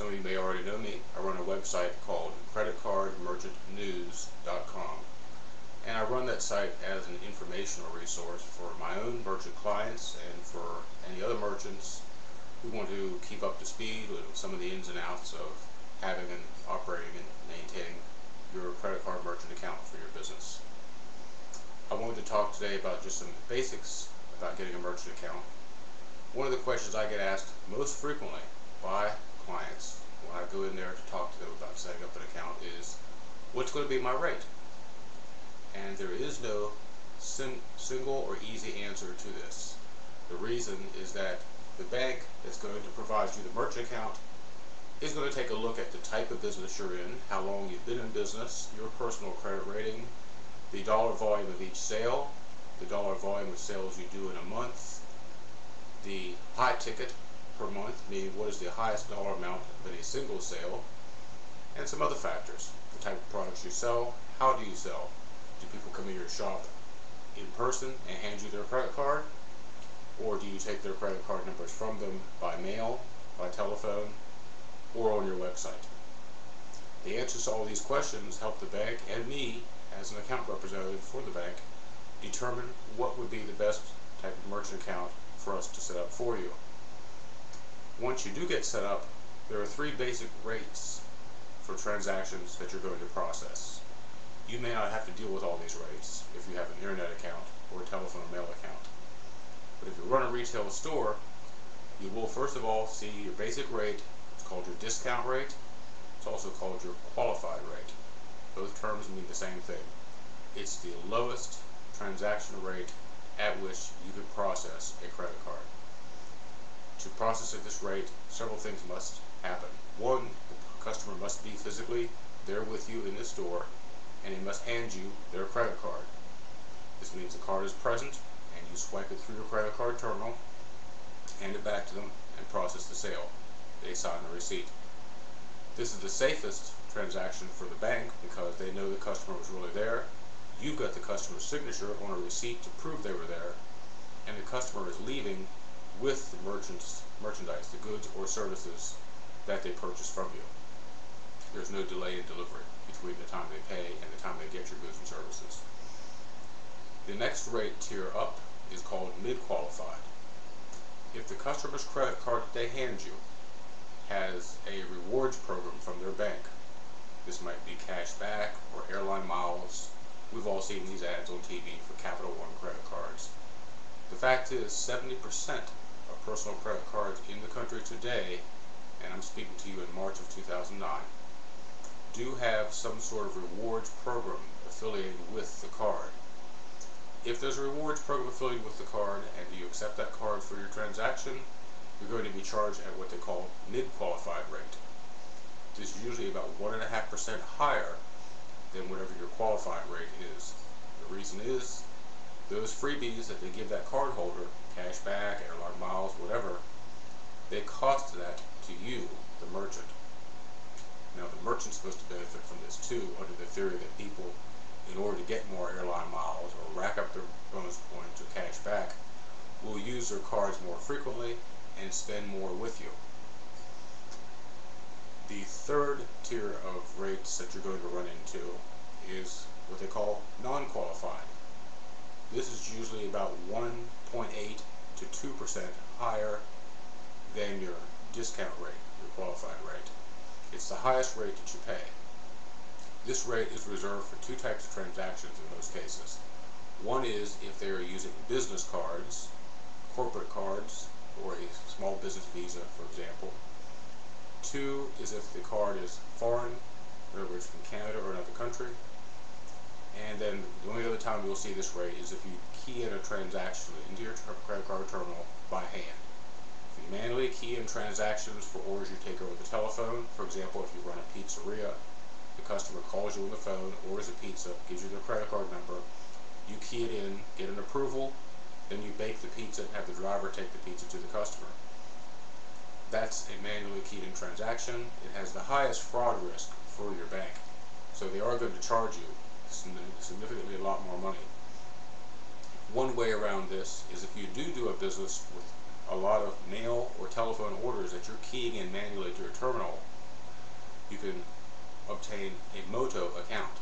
Some of you may already know me. I run a website called creditcardmerchantnews.com, and I run that site as an informational resource for my own merchant clients and for any other merchants who want to keep up to speed with some of the ins and outs of having and operating and maintaining your credit card merchant account for your business. I wanted to talk today about just some basics about getting a merchant account. One of the questions I get asked most frequently by clients when I go in there to talk to them about setting up an account is, what's going to be my rate? And there is no single or easy answer to this. The reason is that the bank that's going to provide you the merchant account is going to take a look at the type of business you're in, how long you've been in business, your personal credit rating, the dollar volume of each sale, the dollar volume of sales you do in a month, the high ticket per month, meaning what is the highest dollar amount of any single sale, and some other factors. The type of products you sell, how do you sell? Do people come in your shop in person and hand you their credit card? Or do you take their credit card numbers from them by mail, by telephone, or on your website? The answers to all these questions help the bank and me, as an account representative for the bank, determine what would be the best type of merchant account for us to set up for you. Once you do get set up, there are three basic rates for transactions that you're going to process. You may not have to deal with all these rates if you have an internet account or a telephone or mail account. But if you run a retail store, you will first of all see your basic rate. It's called your discount rate. It's also called your qualified rate. Both terms mean the same thing. It's the lowest transaction rate at which you could process a credit card. To process at this rate, several things must happen. One, the customer must be physically there with you in the store, and they must hand you their credit card. This means the card is present, and you swipe it through your credit card terminal, hand it back to them, and process the sale. They sign the receipt. This is the safest transaction for the bank because they know the customer was really there. You've got the customer's signature on a receipt to prove they were there, and the customer is leaving with the merchandise, the goods or services that they purchased from you. There's no delay in delivery between the time they pay and the time they get your goods and services. The next rate tier up is called mid-qualified. If the customer's credit card that they hand you has a rewards program from their bank, this might be cash back or airline miles. We've all seen these ads on TV for Capital One credit cards. The fact is, 70% of personal credit cards in the country today, and I'm speaking to you in March of 2009, do have some sort of rewards program affiliated with the card. If there's a rewards program affiliated with the card and you accept that card for your transaction, you're going to be charged at what they call mid-qualified rate. This is usually about 1.5% higher than whatever your qualified rate is. The reason is, those freebies that they give that card holder, cash back, airline miles, whatever, they cost that to you, the merchant. Now the merchant's supposed to benefit from this too, under the theory that people, in order to get more airline miles or rack up their bonus points or cash back, will use their cards more frequently and spend more with you. The third tier of rates that you're going to run into is what they call non-qualified. This is usually about 1.8 to 2% higher than your discount rate, your qualified rate. It's the highest rate that you pay. This rate is reserved for two types of transactions in most cases. One is if they are using business cards, corporate cards, or a small business visa, for example. Two is if the card is foreign, in other words from Canada or another country. And then the only other time you'll see this rate is if you key in a transaction into your credit card terminal by hand. If you manually key in transactions for orders you take over the telephone, for example, if you run a pizzeria, the customer calls you on the phone, orders a pizza, gives you their credit card number, you key it in, get an approval, then you bake the pizza and have the driver take the pizza to the customer. That's a manually keyed in transaction. It has the highest fraud risk for your bank. So they are going to charge you significantly a lot more money. One way around this is if you do a business with a lot of mail or telephone orders that you're keying in manually to your terminal, you can obtain a Moto account.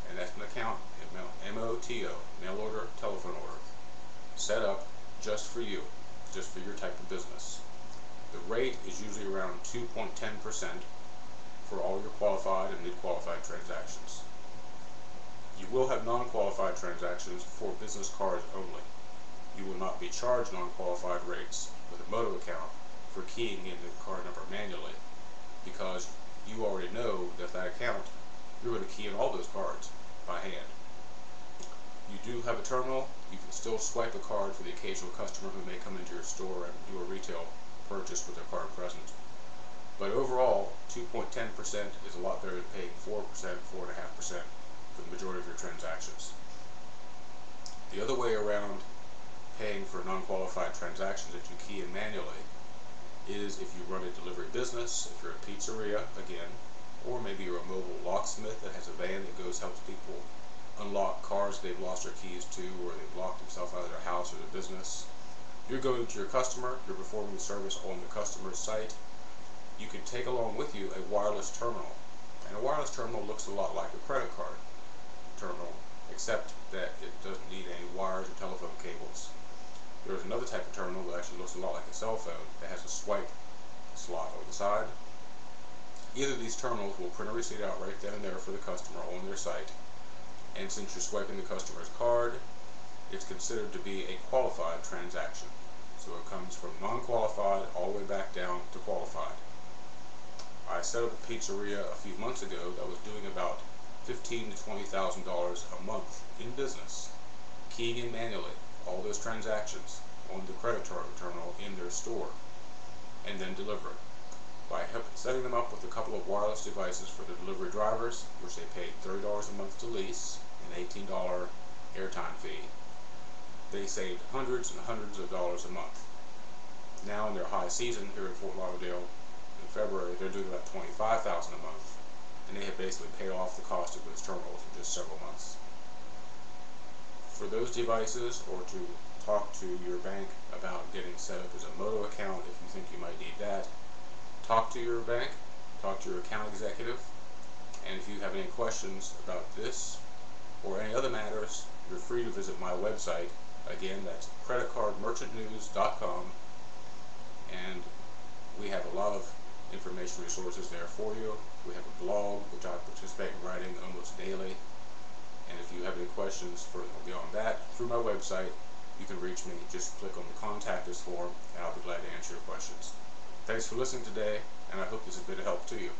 And that's an account, M-O-T-O, mail order, telephone order, set up just for you, just for your type of business. The rate is usually around 2.10% for all your qualified and mid-qualified transactions. You will have non-qualified transactions for business cards only. You will not be charged non-qualified rates with a Moto account for keying in the card number manually, because you already know that account, you're going to key in all those cards by hand. You do have a terminal. You can still swipe a card for the occasional customer who may come into your store and do a retail purchase with their card present. But overall, 2.10% is a lot better than paying 4%, 4.5% for the majority of your transactions. The other way around paying for non-qualified transactions that you key in manually is if you run a delivery business, if you're a pizzeria, again, or maybe you're a mobile locksmith that has a van that helps people unlock cars they've lost their keys to, or they've locked themselves out of their house or their business. You're going to your customer, you're performing the service on the customer's site. You can take along with you a wireless terminal. And a wireless terminal looks a lot like a credit card terminal, except that it doesn't need any wires or telephone cables. There's another type of terminal that actually looks a lot like a cell phone that has a swipe slot on the side. Either of these terminals will print a receipt out right then and there for the customer on their site, and since you're swiping the customer's card, it's considered to be a qualified transaction. So it comes from non-qualified all the way back down to qualified. I set up a pizzeria a few months ago that was doing about $15,000 to $20,000 a month in business, keying in manually all those transactions on the credit terminal in their store, and then delivering. By setting them up with a couple of wireless devices for the delivery drivers, which they paid $30 a month to lease, an $18 airtime fee, they saved hundreds and hundreds of dollars a month. Now in their high season here in Fort Lauderdale, in February, they're doing about $25,000 a month, and they have basically paid off the cost of those terminals in just several months. For those devices, or to talk to your bank about getting set up as a Moto account if you think you might need that, talk to your bank, talk to your account executive, and if you have any questions about this or any other matters, you're free to visit my website. Again, that's creditcardmerchantnews.com, and we have a lot of information resources there for you. We have a blog which I participate in writing almost daily, and if you have any questions beyond that, through my website, you can reach me. Just click on the Contact Us form, and I'll be glad to answer your questions. Thanks for listening today, and I hope this has been a help to you.